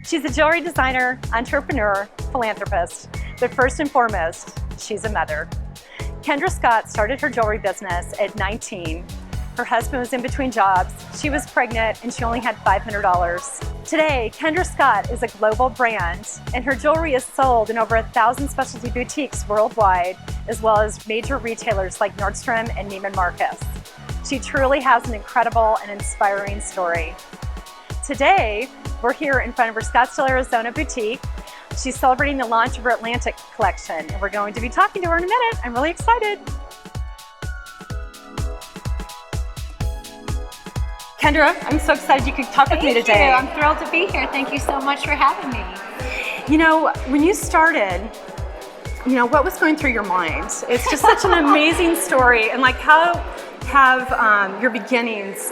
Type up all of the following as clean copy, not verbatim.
She's a jewelry designer, entrepreneur, philanthropist, but first and foremost, she's a mother. Kendra Scott started her jewelry business at 19. Her husband was in between jobs, she was pregnant, and she only had $500. Today, Kendra Scott is a global brand, and her jewelry is sold in over 1,000 specialty boutiques worldwide, as well as major retailers like Nordstrom and Neiman Marcus. She truly has an incredible and inspiring story. Today, we're here in front of her Scottsdale, Arizona boutique. She's celebrating the launch of her Atlantic collection, and we're going to be talking to her in a minute. I'm really excited. Kendra, I'm so excited you could talk with me today. Thank you. I'm thrilled to be here. Thank you so much for having me. You know, when you started, what was going through your mind? It's just such an amazing story, and like how have your beginnings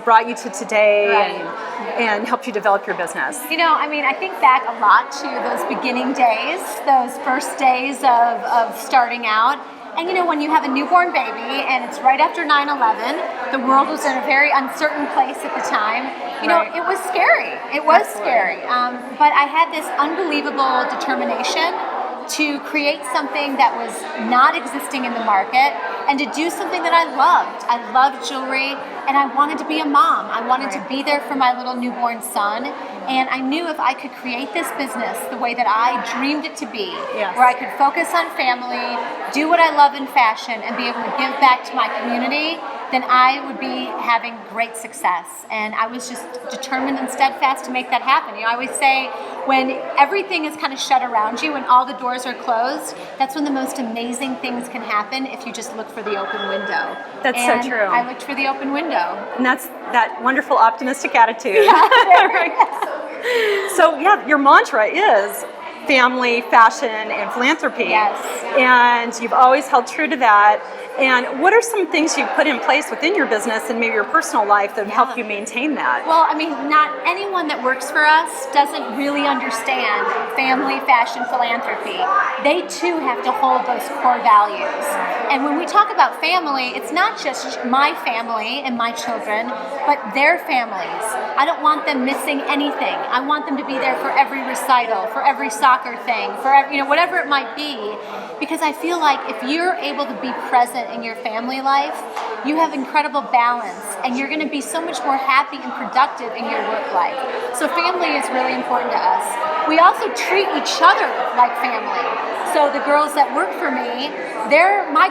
brought you to today, right, and helped you develop your business? I think back a lot to those beginning days, those first days of starting out. And when you have a newborn baby and it's right after 9/11, the world was in a very uncertain place at the time. It was scary. It was scary. But I had this unbelievable determination to create something that was not existing in the market and to do something that I loved. I loved jewelry and I wanted to be a mom. I wanted to be there for my little newborn son. And I knew if I could create this business the way that I dreamed it to be, where I could focus on family, do what I love in fashion, and be able to give back to my community, then I would be having great success. And I was just determined and steadfast to make that happen. I always say when everything is kind of shut around you, when all the doors are closed, that's when the most amazing things can happen if you just look for the open window. That's so true. I looked for the open window. And that's that wonderful optimistic attitude. Yeah. So your mantra is family, fashion, and philanthropy. Yes. And you've always held true to that. And what are some things you've put in place within your business and maybe your personal life that help you maintain that? Well, not anyone that works for us doesn't really understand family, fashion, philanthropy. They too have to hold those core values. And when we talk about family, it's not just my family and my children, but their families. I don't want them missing anything. I want them to be there for every recital, for every soccer thing, for every, whatever it might be, because I feel like if you're able to be present in your family life, you have incredible balance and you're going to be so much more happy and productive in your work life. So family is really important to us. We also treat each other like family. So the girls that work for me, they're my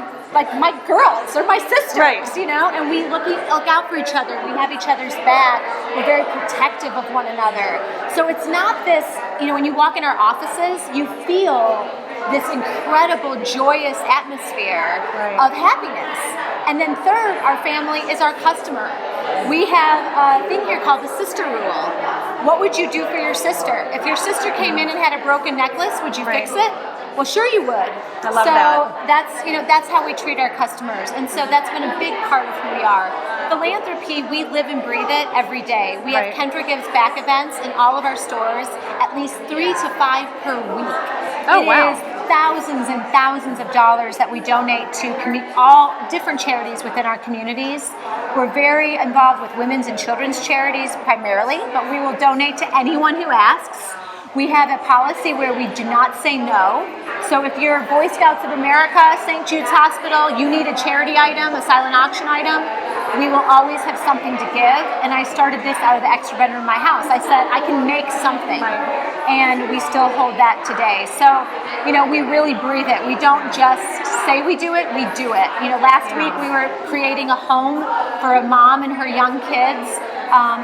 girls, they're my sisters, right, and we look out for each other. We have each other's back. We're very protective of one another. So it's not this, when you walk in our offices, you feel this incredible, joyous atmosphere of happiness. And then third, our family is our customer. We have a thing here called the sister rule. What would you do for your sister? If your sister came in and had a broken necklace, would you fix it? Well, sure you would. I love that. That's how we treat our customers. And so that's been a big part of who we are. Philanthropy, we live and breathe it every day. We have Kendra Gives Back events in all of our stores, at least 3 to 5 per week. Oh, wow. It is thousands and thousands of dollars that we donate to all different charities within our communities. We're very involved with women's and children's charities primarily, but we will donate to anyone who asks. We have a policy where we do not say no. So if you're Boy Scouts of America, St. Jude's Hospital, you need a charity item, a silent auction item, we will always have something to give. And I started this out of the extra bedroom in my house. I said, I can make something. And we still hold that today. So, we really breathe it. We don't just say we do it, we do it. Last week we were creating a home for a mom and her young kids.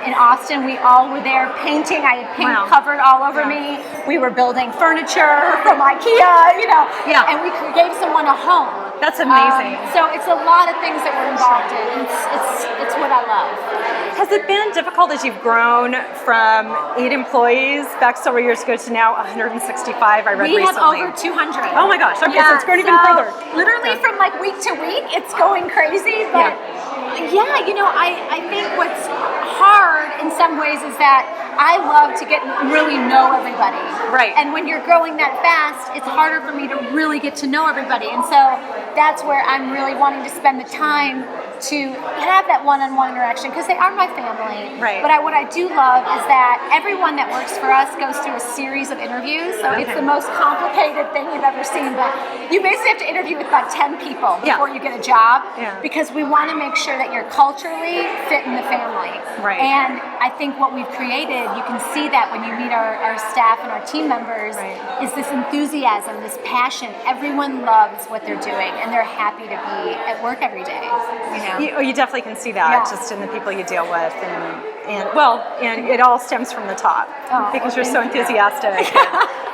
In Austin, we all were there painting. I had paint covered all over me. We were building furniture from IKEA, and we gave someone a home. That's amazing. So it's a lot of things that we're involved in. It's what I love. Has it been difficult as you've grown from 8 employees back several years ago to now 165? I read recently. We have over 200. Oh my gosh! Okay, so it's grown even further. Literally from week to week, it's going crazy. But I think what's hard in some ways is that I love to really know everybody. Right. And when you're growing that fast, it's harder for me to really get to know everybody. And so that's where I'm really wanting to spend the time to have that one-on-one interaction because they are my family. Right. But what I do love is that everyone that works for us goes through a series of interviews. So it's the most complicated thing you've ever seen. But you basically have to interview with about 10 people before you get a job because we want to make sure that you're culturally fit in the family. Right. And I think what we've created, you can see that when you meet our staff and our team members, is this enthusiasm, this passion. Everyone loves what they're doing and they're happy to be at work every day. You definitely can see that just in the people you deal with, and it all stems from the top because you're so enthusiastic.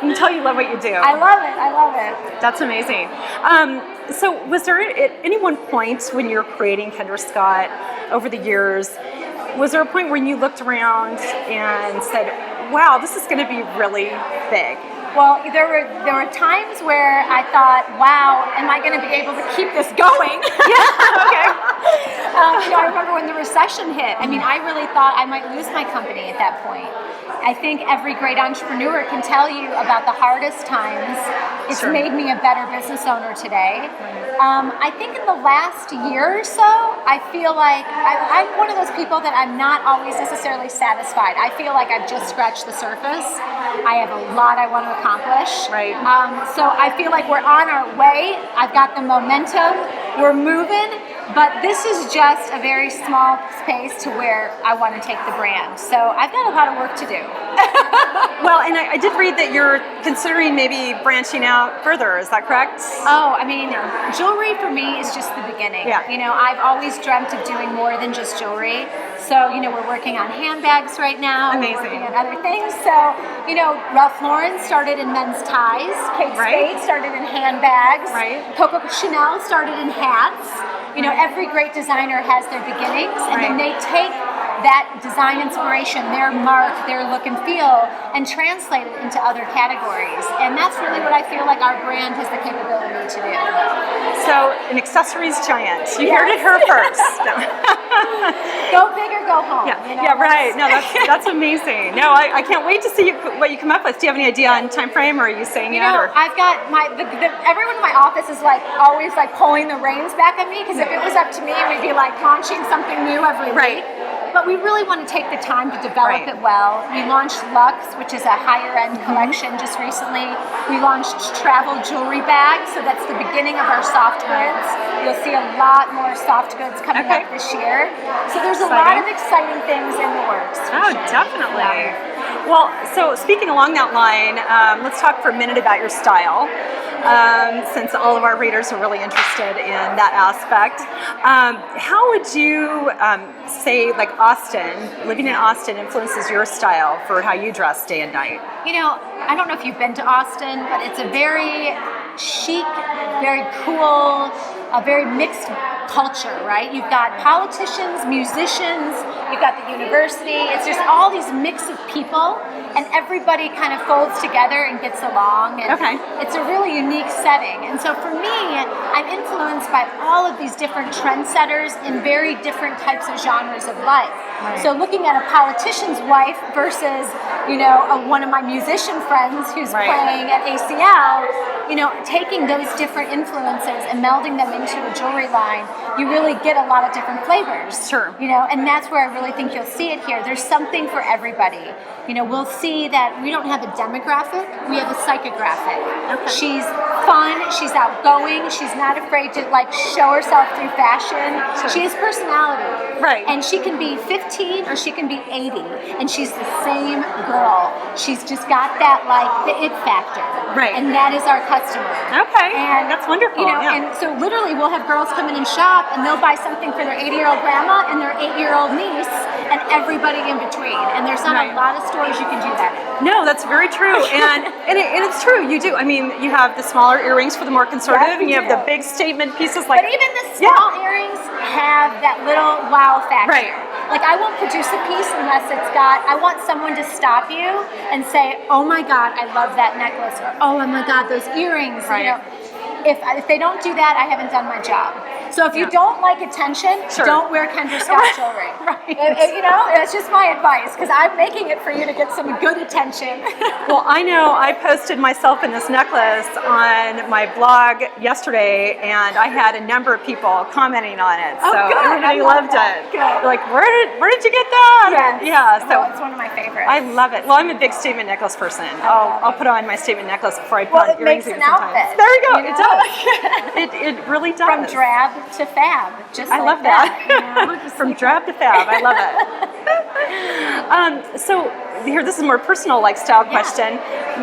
You can tell you love what you do. I love it. That's amazing. So was there at any one point when you're creating Kendra Scott over the years, was there a point when you looked around and said, wow, this is going to be really big? Well, there were times where I thought, wow, am I going to be able to keep this going? I remember when the recession hit. I mean, I really thought I might lose my company at that point. I think every great entrepreneur can tell you about the hardest times. It's made me a better business owner today. I think in the last year or so, I feel like I'm one of those people that I'm not always necessarily satisfied. I feel like I've just scratched the surface. I have a lot I want to accomplish. Right. So I feel like we're on our way. I've got the momentum. We're moving. But this is just a very small space to where I want to take the brand. So I've got a lot of work to do. Well, and I did read that you're considering maybe branching out further. Is that correct? Oh, I mean, jewelry for me is just the beginning. Yeah. I've always dreamt of doing more than just jewelry. So, we're working on handbags right now. Amazing. We're working on other things. So, Ralph Lauren started in men's ties. Kate Spade started in handbags. Right. Coco Chanel started in hats. Every great designer has their beginnings, and then they take that design inspiration, their mark, their look and feel, and translate it into other categories. And that's really what I feel like our brand has the capability to do. So, an accessories giant. You heard it her first. Go big or go home. Right. No, that's amazing. No, I can't wait to see what you come up with. Do you have any idea on time frame, or are you saying it? I've got everyone in my office is always pulling the reins back on me, because if it was up to me, we'd be launching something new every week. But we really want to take the time to develop it well. We launched Luxe, which is a higher end collection just recently. We launched travel jewelry bags, so that's the beginning of our soft goods. You'll see a lot more soft goods coming up this year. So there's a lot of exciting things in the works. Definitely. Yeah. Well, so speaking along that line, let's talk for a minute about your style. Since all of our readers are really interested in that aspect. How would you say Austin, living in Austin, influences your style for how you dress day and night? I don't know if you've been to Austin, but it's a very chic, very cool, a very mixed culture, right? You've got politicians, musicians, you've got the university. It's just all these mix of people, and everybody kind of folds together and gets along. And it's a really unique setting. And so for me, I'm influenced by all of these different trendsetters in very different types of genres of life. So looking at a politician's wife versus, one of my musician friends who's playing at ACL, taking those different influences and melding them into a jewelry line, you really get a lot of different flavors. Sure. And that's where I really think you'll see it here. There's something for everybody. We'll see that we don't have a demographic, we have a psychographic. She's fun, she's outgoing, she's not afraid to show herself through fashion. She has personality. And she can be 15 or she can be 80, and she's the same girl. She's just got that the it factor. And that is our customer. And that's wonderful. And so literally we'll have girls come in and shop, and they'll buy something for their 80-year-old grandma and their 8-year-old niece and everybody in between. And there's not a lot of stores you can do that in. No, that's very true. and it's true, you do. I mean, you have the smaller earrings for the more conservative, and you have the big statement pieces But even the small earrings have that little wow factor. I won't produce a piece unless I want someone to stop you and say, oh my God, I love that necklace, or oh my God, those earrings. If they don't do that, I haven't done my job. So if you don't like attention, don't wear Kendra Scott jewelry. Right. You know, that's just my advice, because I'm making it for you to get some good attention. Well, I know I posted myself in this necklace on my blog yesterday, and I had a number of people commenting on it. Oh, so good. everybody loved it. Good. They're like, where did you get that? Yes. Yeah. So it's one of my favorites. I love it. Well, I'm a big statement necklace person. I'll put on my statement necklace before I put on earrings. It makes an outfit. There we go. You know? It does. It really does. From drab to fab. Just I like love that. You know? From drab to fab. I love it. So here, this is a more personal style question.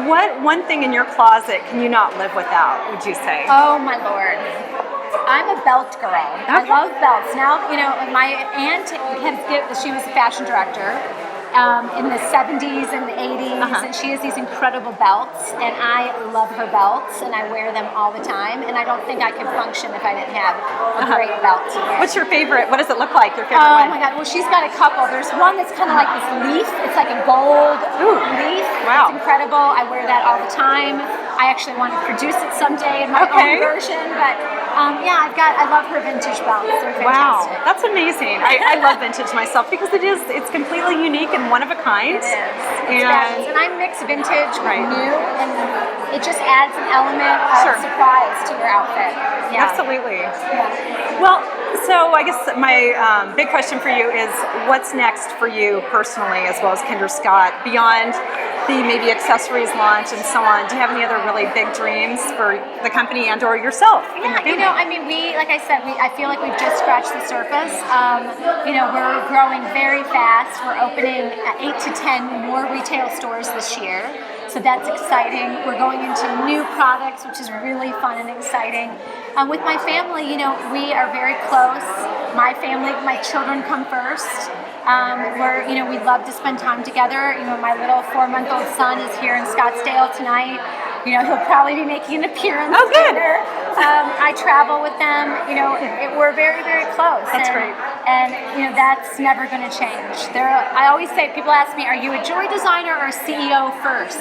What one thing in your closet can you not live without, would you say? Oh my Lord. I'm a belt girl. I love belts. Now, you know, my aunt, she was a fashion director in the 70s and the 80s, and she has these incredible belts, and I love her belts, and I wear them all the time, and I don't think I could function if I didn't have a great belt to wear. What's your favorite? What does it look like, your favorite one? Oh my God, well, she's got a couple. There's one that's kind of like this leaf. It's like a gold leaf. Wow. It's incredible. I wear that all the time. I actually want to produce it someday in my own version, but I love her vintage belts. They're fantastic. Wow, that's amazing. I love vintage myself because it's completely unique and one of a kind. It is. And I mix vintage with new, and it just adds an element of surprise to your outfit. Yeah. Absolutely. Yeah. Well, so I guess my big question for you is, what's next for you personally, as well as Kendra Scott, beyond the maybe accessories launch and so on? Do you have any other really big dreams for the company and or yourself? Yeah, you know, I mean, I feel like we've just scratched the surface. You know, we're growing very fast. We're opening 8 to 10 more retail stores this year. So that's exciting. We're going into new products, which is really fun and exciting. With my family, you know, we are very close. My family, my children come first. We love to spend time together. You know, my little 4-month-old son is here in Scottsdale tonight. You know, he'll probably be making an appearance later. I travel with them. You know, we're very, very close. That's great. And, you know, that's never going to change. I always say, people ask me, are you a jewelry designer or a CEO first?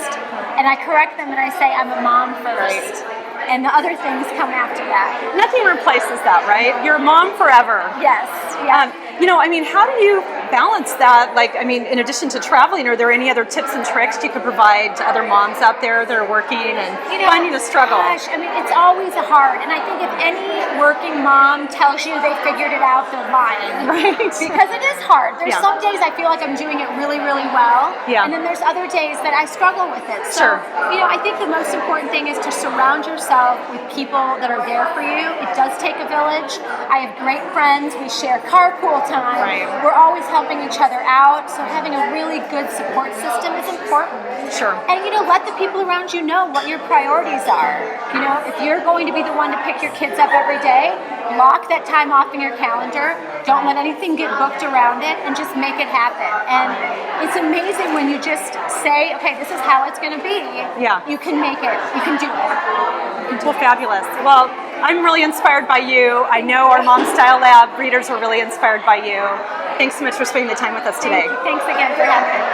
And I correct them and I say, I'm a mom first. And the other things come after that. Nothing replaces that, right? You're a mom forever. Yes. Yeah. You know, I mean, how do you balance that? Like, I mean, in addition to traveling, are there any other tips and tricks you could provide to other moms out there that are working and finding a struggle? Gosh, I mean, it's always hard. And I think if any working mom tells you they figured it out, they're lying. Right. Because it is hard. There's some days I feel like I'm doing it really, really well. Yeah. And then there's other days that I struggle with it. So, you know, I think the most important thing is to surround yourself with people that are there for you. It does take a village. I have great friends. We share carpool time. Right. We're always helping each other out. So having a really good support system is important. Sure. And, you know, let the people around you know what your priorities are. You know, if you're going to be the one to pick your kids up every day, block that time off in your calendar. Don't let anything get booked around it, and just make it happen. And it's amazing when you just say, okay, this is how it's going to be. Yeah. You can make it. You can do it. Well, fabulous. Well, I'm really inspired by you. I know our Mom Style Lab readers were really inspired by you. Thanks so much for spending the time with us today. Thanks again for having me.